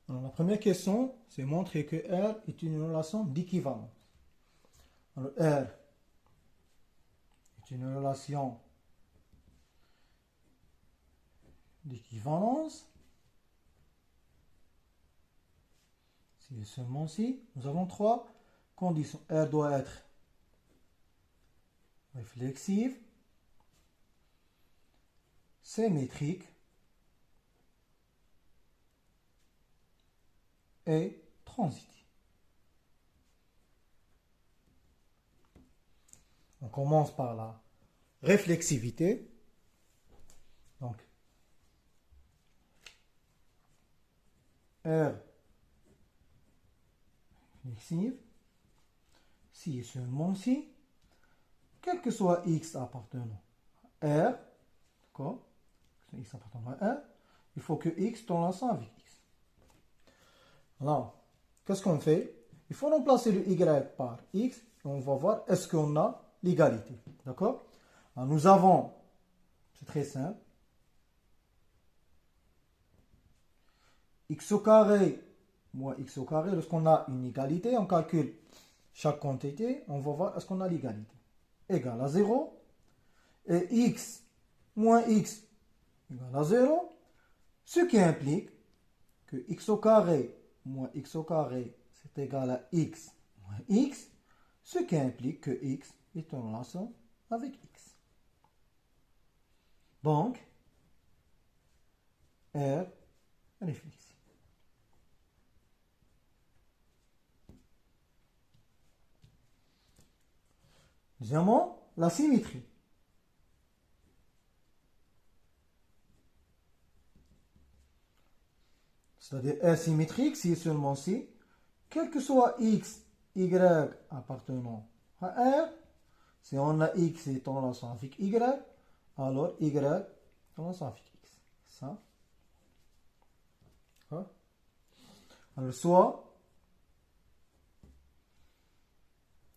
Alors, la première question, c'est montrer que R est une relation d'équivalence. Alors, R est une relation d'équivalence. Si et seulement si, nous avons trois conditions. R doit être réflexive, symétrique et transitive. On commence par la réflexivité. Donc, R réflexive, si et seulement si, quel que soit x appartenant à R, d'accord, x appartenant à R, il faut que x tombe ensemble avec x. Alors, qu'est-ce qu'on fait? Il faut remplacer le y par x et on va voir est-ce qu'on a l'égalité. D'accord? Alors, nous avons, c'est très simple, x au carré moins x au carré. Lorsqu'on a une égalité, on calcule chaque quantité, on va voir est-ce qu'on a l'égalité. Égale à 0 et x moins x égale à 0, ce qui implique que x au carré moins x au carré c'est égal à x moins x, ce qui implique que x est en relation avec x. Donc, R réflexive. Deuxièmement, la symétrie. C'est-à-dire R symétrique si et seulement si, quel que soit x, y appartenant à R, si on a x est en relation avec y, alors y est en relation avec x. Ça. Alors soit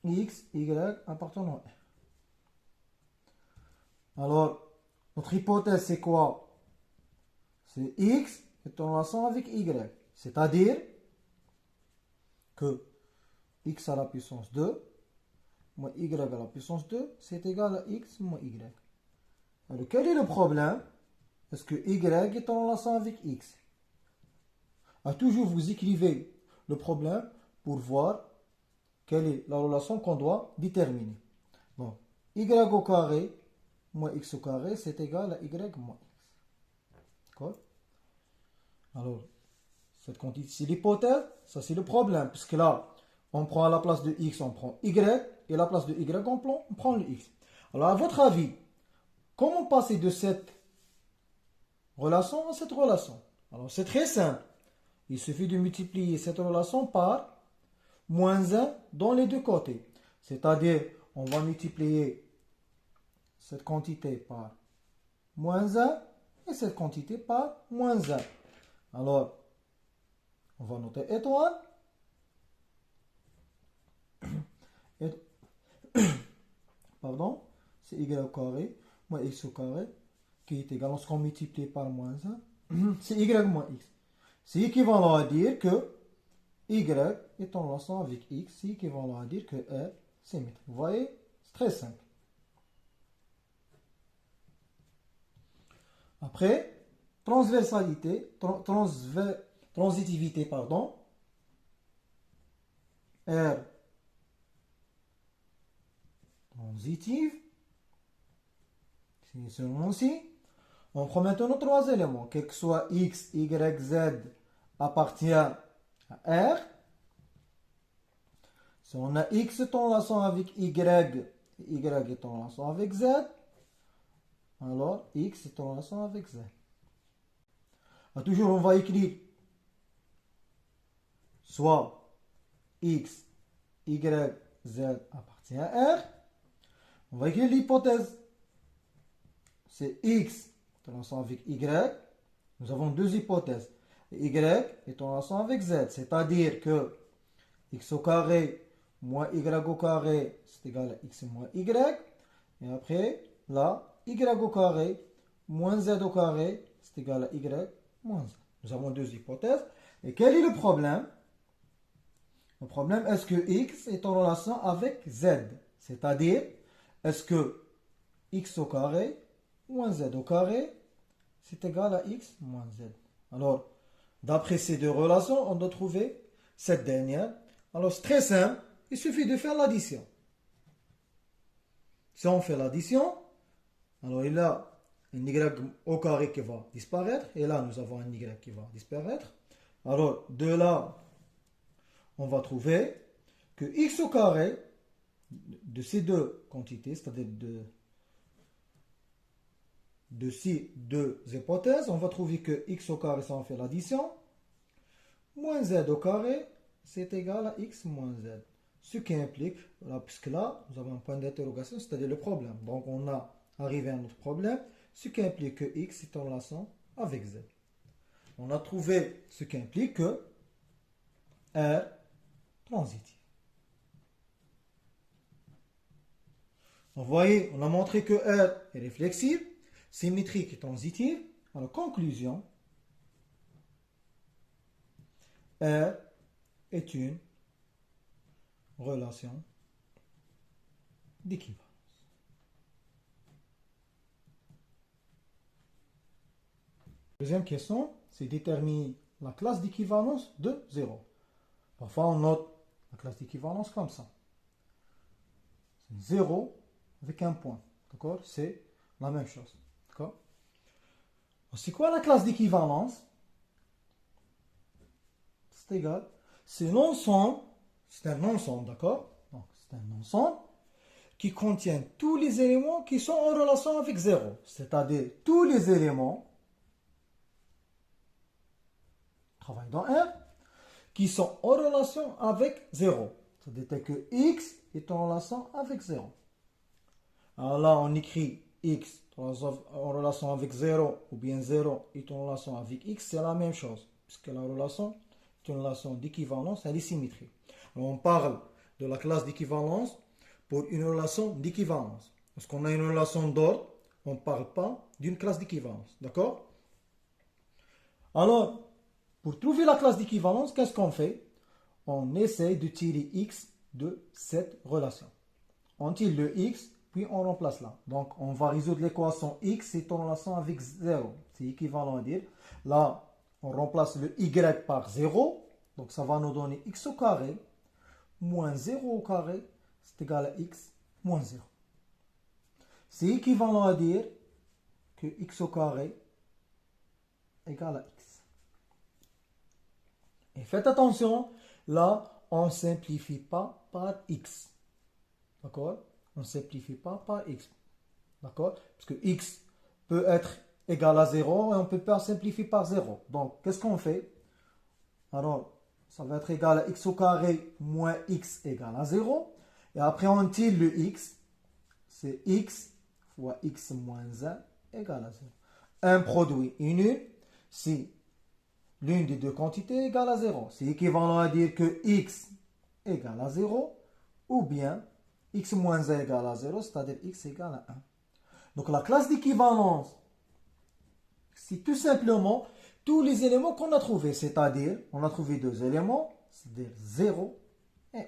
x, y appartenant à R. Alors, notre hypothèse c'est quoi? C'est x est en relation avec y. C'est-à-dire que x à la puissance 2 moins y à la puissance 2, c'est égal à x moins y. Alors, quel est le problème? Est-ce que y est en relation avec x? Alors, toujours vous écrivez le problème pour voir quelle est la relation qu'on doit déterminer. Bon, y au carré moins x au carré, c'est égal à y moins x. D'accord? Alors, cette quantité, c'est l'hypothèse, ça c'est le problème, puisque là, on prend à la place de x, on prend y, et à la place de y, on prend le x. Alors, à votre avis, comment passer de cette relation à cette relation? Alors, c'est très simple. Il suffit de multiplier cette relation par moins 1 dans les deux côtés. C'est-à-dire, on va multiplier cette quantité par moins 1 et cette quantité par moins 1. Alors, on va noter étoile. Pardon, c'est y au carré moins x au carré qui est égal, lorsqu'on multiplie par moins 1, c'est y moins x. C'est équivalent à dire que y est en relation avec x, c'est équivalent à dire que R c'est symétrique. Vous voyez, c'est très simple. Après, transversalité, transitivité, pardon, R transitive, c'est seulement si. On prend maintenant trois éléments, quel que soit x, y, z appartient à R. Si on a x est en relation avec y, y est en relation avec z, alors x est en relation avec z. Alors, toujours on va écrire soit x, y, z appartient à R. On va écrire l'hypothèse. C'est x est en relation avec y. Nous avons deux hypothèses. Y est en relation avec z, c'est-à-dire que x au carré moins y au carré, c'est égal à x moins y. Et après, là, y au carré moins z au carré, c'est égal à y moins z. Nous avons deux hypothèses. Et quel est le problème? Le problème, est-ce que x est en relation avec z? C'est-à-dire, est-ce que x au carré moins z au carré, c'est égal à x moins z? Alors, d'après ces deux relations, on doit trouver cette dernière. Alors, c'est très simple. Il suffit de faire l'addition. Si on fait l'addition, alors il y a un y au carré qui va disparaître. Et là, nous avons un y qui va disparaître. Alors, de là, on va trouver que x au carré de ces deux quantités, c'est-à-dire de ces deux hypothèses, on va trouver que x au carré, ça on fait l'addition, moins z au carré, c'est égal à x moins z. Ce qui implique, là, puisque là, nous avons un point d'interrogation, c'est-à-dire le problème. Donc, on a arrivé à notre problème, ce qui implique que x est en relation avec z. On a trouvé ce qui implique que R transitif. Donc, vous voyez, on a montré que R est réflexive, symétrique et transitive. Alors, conclusion, R est une relation d'équivalence. Deuxième question, c'est déterminer la classe d'équivalence de 0. Parfois, on note la classe d'équivalence comme ça. 0 avec un point. D'accord? C'est la même chose. D'accord? C'est quoi la classe d'équivalence? C'est égal. C'est l'ensemble, c'est un ensemble, d'accord? Donc, c'est un ensemble qui contient tous les éléments qui sont en relation avec 0. C'est-à-dire tous les éléments, travaille dans R, qui sont en relation avec 0. C'est-à-dire que x est en relation avec 0. Alors là, on écrit x en relation avec 0 ou bien 0 est en relation avec x, c'est la même chose. Puisque la relation est une relation d'équivalence, elle est symétrique. Alors, on parle de la classe d'équivalence pour une relation d'équivalence. Lorsqu'on a une relation d'ordre, on ne parle pas d'une classe d'équivalence. D'accord? Alors, pour trouver la classe d'équivalence, qu'est-ce qu'on fait? On essaie de tirer x de cette relation. On tire le x, puis on remplace là. Donc, on va résoudre l'équation x est en relation avec 0. C'est équivalent à dire, là, on remplace le y par 0. Donc, ça va nous donner x au carré moins 0 au carré, c'est égal à x moins 0. C'est équivalent à dire que x au carré égale à x. Et faites attention, là, on ne simplifie pas par x. D'accord? On ne simplifie pas par x. D'accord? Parce que x peut être égal à 0 et on ne peut pas simplifier par 0. Donc, qu'est-ce qu'on fait? Alors, ça va être égal à x au carré moins x égale à 0. Et après, on tire le x. C'est x fois x moins 1 égale à 0. Un produit est nul si l'une des deux quantités est égale à 0. C'est équivalent à dire que x égale à 0 ou bien x moins 1 égale à 0, c'est-à-dire x égale à 1. Donc la classe d'équivalence, c'est tout simplement tous les éléments qu'on a trouvés, c'est-à-dire on a trouvé deux éléments, c'est-à-dire 0 et 1.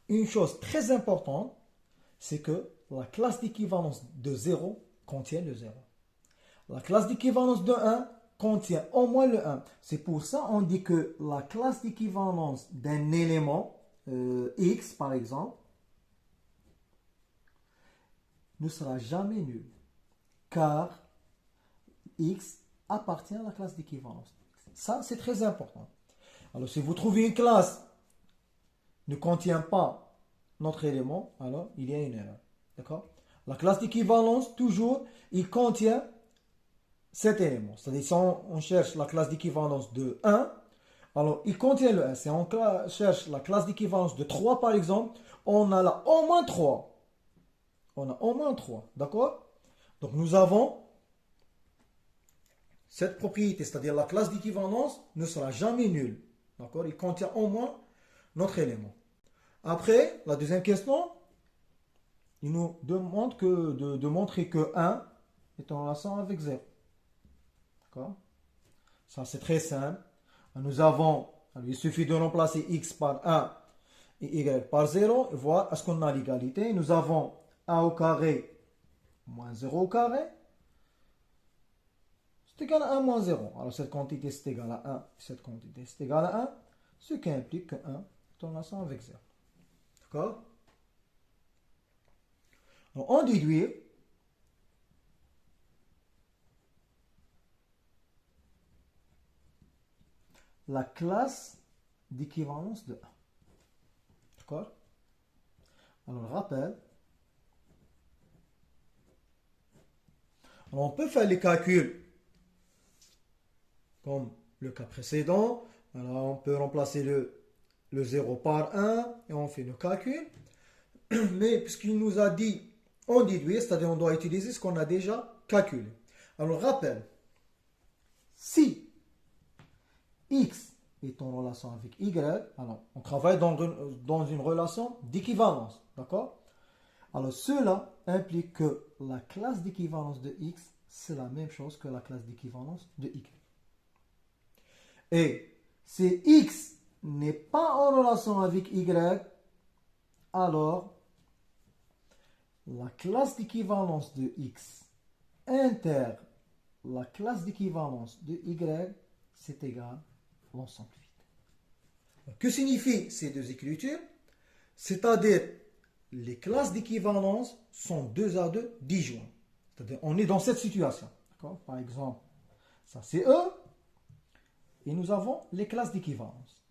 Une chose très importante, c'est que la classe d'équivalence de 0 contient le 0. La classe d'équivalence de 1 contient au moins le 1. C'est pour ça qu'on dit que la classe d'équivalence d'un élément, x par exemple, ne sera jamais nulle. Car x appartient à la classe d'équivalence. Ça, c'est très important. Alors, si vous trouvez une classe ne contient pas notre élément, alors il y a une erreur. D'accord? La classe d'équivalence, toujours, il contient cet élément. C'est-à-dire, si on cherche la classe d'équivalence de 1, alors il contient le 1. Si on cherche la classe d'équivalence de 3, par exemple, on a là au moins 3. On a au moins 3. D'accord? Donc, nous avons cette propriété, c'est-à-dire la classe d'équivalence ne sera jamais nulle. D'accord? Il contient au moins notre élément. Après, la deuxième question, il nous demande de montrer que 1 est en relation avec 0. D'accord? Ça, c'est très simple. Nous avons, il suffit de remplacer x par 1 et y par 0 et voir est-ce qu'on a l'égalité. Nous avons 1 au carré moins 0 au carré. C'est égal à 1 moins 0. Alors cette quantité c'est égal à 1, cette quantité c'est égal à 1, ce qui implique que 1 est en relation avec 0. D'accord? Alors on déduit la classe d'équivalence de 1. D'accord? Alors rappel. Alors on peut faire les calculs comme le cas précédent. Alors on peut remplacer le 0 par 1 et on fait le calcul. Mais puisqu'il nous a dit on déduit, c'est-à-dire on doit utiliser ce qu'on a déjà calculé. Alors rappel, si x est en relation avec y, alors on travaille dans une relation d'équivalence, d'accord? Alors cela implique que la classe d'équivalence de x, c'est la même chose que la classe d'équivalence de y. Et si x n'est pas en relation avec y, alors la classe d'équivalence de x inter la classe d'équivalence de y, c'est égal à l'ensemble vide. Que signifient ces deux écritures? C'est-à-dire, les classes d'équivalence sont 2 à 2 disjoints. C'est-à-dire, on est dans cette situation. Par exemple, ça c'est E, et nous avons les classes d'équivalence.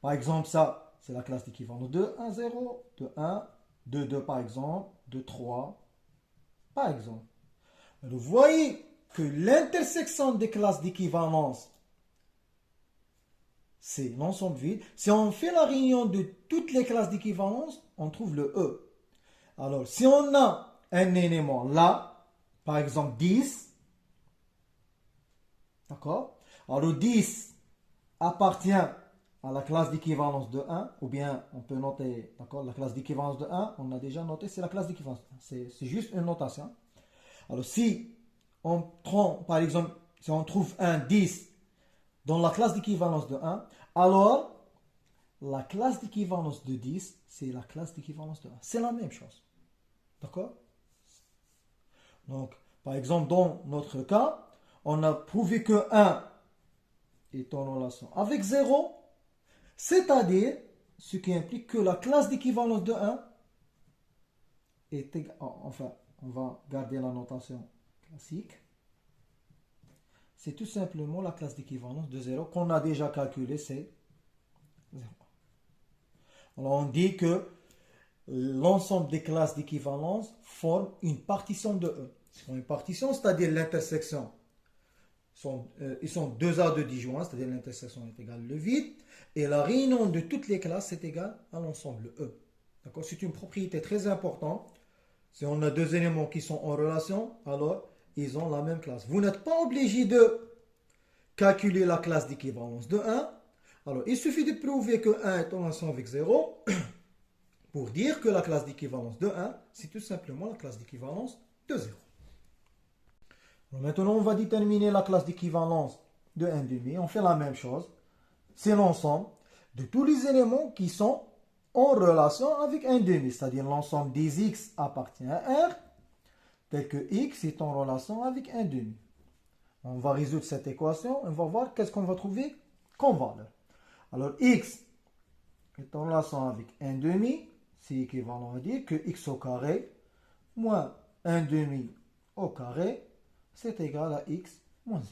Par exemple, ça, c'est la classe d'équivalence de 1, 0, de 1, de 2 par exemple, de 3 par exemple. Vous voyez que l'intersection des classes d'équivalence, c'est l'ensemble vide. Si on fait la réunion de toutes les classes d'équivalence, on trouve le E. Alors, si on a un élément là, par exemple 10, d'accord? Alors 10 appartient à la classe d'équivalence de 1, ou bien on peut noter, d'accord, la classe d'équivalence de 1, on a déjà noté, c'est la classe d'équivalence. C'est juste une notation. Alors si on prend, par exemple, si on trouve un 10 dans la classe d'équivalence de 1, alors la classe d'équivalence de 10, c'est la classe d'équivalence de 1. C'est la même chose. D'accord? Donc, par exemple, dans notre cas, on a prouvé que 1 est en relation avec 0, c'est-à-dire, ce qui implique que la classe d'équivalence de 1 est égale, enfin, on va garder la notation classique. C'est tout simplement la classe d'équivalence de 0 qu'on a déjà calculé, c'est 0. Alors on dit que l'ensemble des classes d'équivalence forme une partition de E. C'est une partition, c'est-à-dire l'intersection. Ils sont 2 à 2 disjoints, c'est-à-dire l'intersection est égale le vide. Et la réunion de toutes les classes est égale à l'ensemble E. D'accord? C'est une propriété très importante. Si on a deux éléments qui sont en relation, alors ils ont la même classe. Vous n'êtes pas obligé de calculer la classe d'équivalence de 1. Alors, il suffit de prouver que 1 est en relation avec 0 pour dire que la classe d'équivalence de 1, c'est tout simplement la classe d'équivalence de 0. Alors, maintenant, on va déterminer la classe d'équivalence de 1,5. On fait la même chose. C'est l'ensemble de tous les éléments qui sont en relation avec 1,5, c'est-à-dire l'ensemble des x appartient à R, tel que x est en relation avec 1,5. On va résoudre cette équation et on va voir qu'est-ce qu'on va trouver comme valeur. Alors x est en relation avec 1,5, c'est équivalent à dire que x au carré moins 1,5 au carré, c'est égal à x moins 1.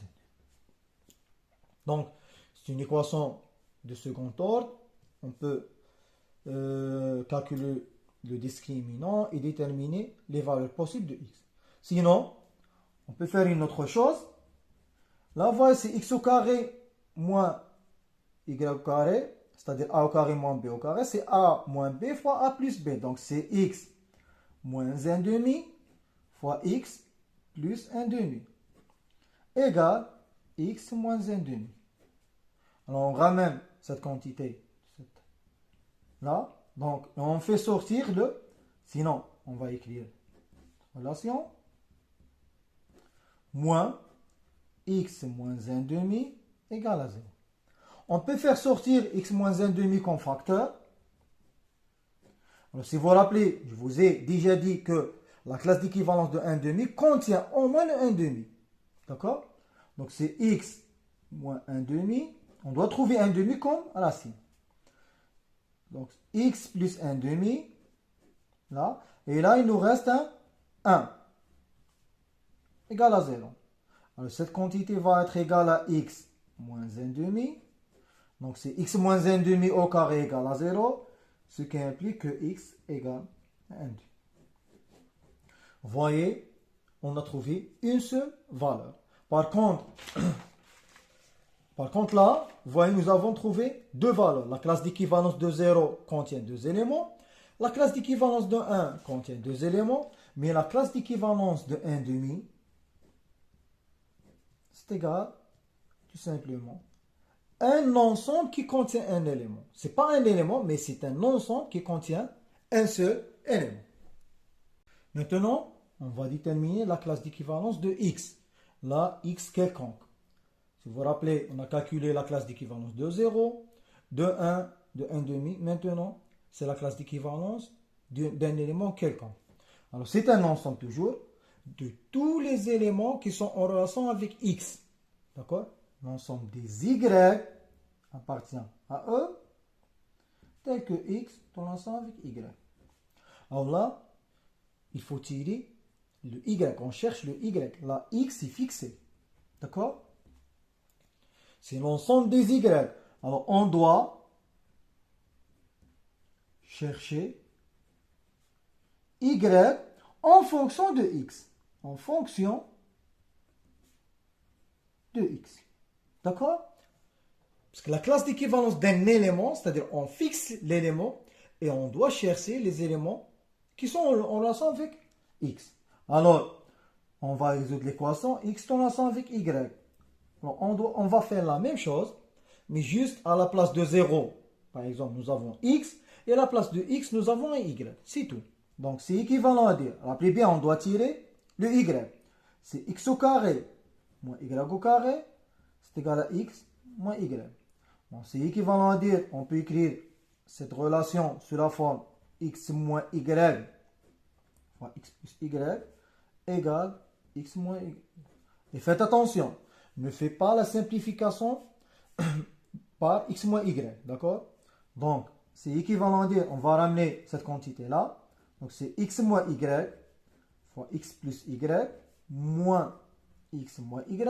Donc, c'est une équation de second ordre. On peut calculer le discriminant et déterminer les valeurs possibles de x. Sinon, on peut faire une autre chose. Là, voilà, c'est x au carré moins y au carré, c'est-à-dire a au carré moins b au carré, c'est a moins b fois a plus b. Donc, c'est x moins 1,5 fois x plus 1,5 égale x moins 1,5. Alors, on ramène cette quantité là. Donc, on fait sortir le... Sinon, on va écrire relation moins x moins 1 demi égale à 0. On peut faire sortir x moins 1 demi comme facteur. Alors, si vous vous rappelez, je vous ai déjà dit que la classe d'équivalence de 1 demi contient au moins le 1 demi. D'accord? Donc, c'est x moins 1 demi. On doit trouver 1 demi comme racine. Donc, x plus 1 demi. Là. Et là, il nous reste un 1 égale à 0. Alors, cette quantité va être égale à x moins 1 demi. Donc, c'est x moins 1 demi au carré égale à 0. Ce qui implique que x égale à 1 demi. Vous voyez, on a trouvé une seule valeur. Par contre là, vous voyez, nous avons trouvé deux valeurs. La classe d'équivalence de 0 contient deux éléments. La classe d'équivalence de 1 contient deux éléments. Mais la classe d'équivalence de 1 demi, c'est égal, tout simplement, un ensemble qui contient un élément. Ce n'est pas un élément, mais c'est un ensemble qui contient un seul élément. Maintenant, on va déterminer la classe d'équivalence de x. Là, x quelconque. Si vous vous rappelez, on a calculé la classe d'équivalence de 0, de 1, de 1 demi. Maintenant, c'est la classe d'équivalence d'un élément quelconque. Alors, c'est un ensemble toujours de tous les éléments qui sont en relation avec x. D'accord? L'ensemble des y appartient à eux, tel que x dans l'ensemble avec y. Alors là, il faut tirer le y. On cherche le y. Là, x est fixé. D'accord? C'est l'ensemble des y. Alors, on doit chercher y en fonction de x. En fonction de x. D'accord? Parce que la classe d'équivalence d'un élément, c'est-à-dire on fixe l'élément et on doit chercher les éléments qui sont en relation avec x. Alors, on va résoudre l'équation x en relation avec y. Alors, on va faire la même chose, mais juste à la place de 0, par exemple, nous avons x, et à la place de x, nous avons un y. C'est tout. Donc, c'est équivalent à dire, rappelez bien, on doit tirer le y. C'est x au carré moins y au carré, c'est égal à x moins y. Bon, c'est équivalent à dire, on peut écrire cette relation sous la forme x moins y fois x plus y égale x moins y. Et faites attention, ne faites pas la simplification par x moins y, d'accord? Donc, c'est équivalent à dire, on va ramener cette quantité-là. Donc, c'est x moins y fois x plus y moins x moins y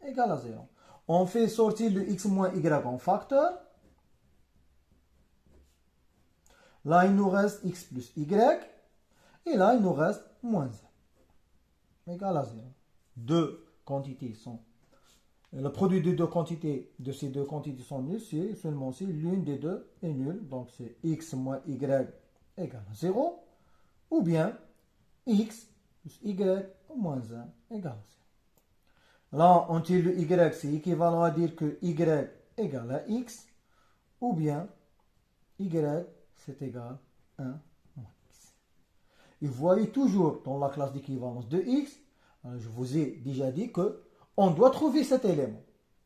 égale à 0. On fait sortir le x moins y en facteur. Là, il nous reste x plus y. Et là, il nous reste moins 1 égale à 0. Deux quantités sont... Le produit de ces deux quantités sont nuls si seulement si l'une des deux est nulle. Donc, c'est x moins y égale à 0. Ou bien x plus y moins 1 égale à 0. Là, on tire le y, c'est équivalent à dire que y égale à x, ou bien y, c'est égal à 1 moins x. Et vous voyez toujours dans la classe d'équivalence de x, je vous ai déjà dit que on doit trouver cet élément.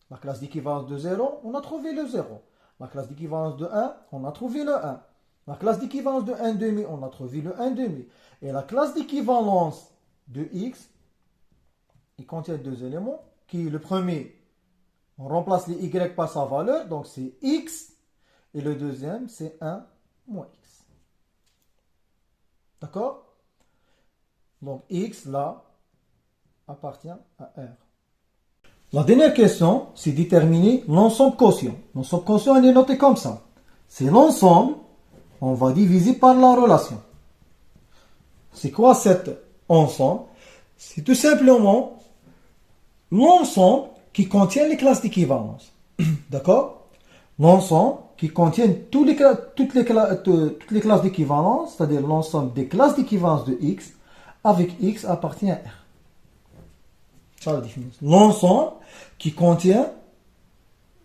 La classe d'équivalence de 0, on a trouvé le 0. La classe d'équivalence de 1, on a trouvé le 1. La classe d'équivalence de 1 demi, on a trouvé le 1 demi. Et la classe d'équivalence de x, il contient deux éléments, qui le premier, on remplace les y par sa valeur, donc c'est x, et le deuxième, c'est 1 moins x. D'accord? Donc x, là, appartient à R. La dernière question, c'est déterminer l'ensemble quotient. L'ensemble quotient, il est noté comme ça. C'est l'ensemble, on va diviser par la relation. C'est quoi cet ensemble? C'est tout simplement l'ensemble qui contient les classes d'équivalence. D'accord? L'ensemble qui contient toutes les classes d'équivalence, c'est-à-dire l'ensemble des classes d'équivalence de x, avec x appartient à R. Ça la définition. L'ensemble qui contient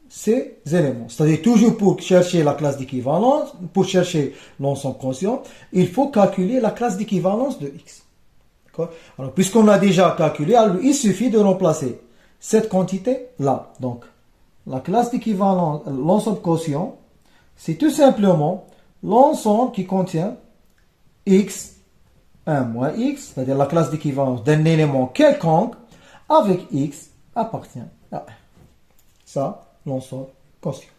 ces éléments. C'est-à-dire toujours pour chercher la classe d'équivalence, pour chercher l'ensemble quotient, il faut calculer la classe d'équivalence de x. Alors, puisqu'on a déjà calculé, alors il suffit de remplacer cette quantité-là. Donc, la classe d'équivalence, l'ensemble quotient, c'est tout simplement l'ensemble qui contient x, 1 moins x, c'est-à-dire la classe d'équivalence d'un élément quelconque avec x appartient à 1. Ça, l'ensemble quotient.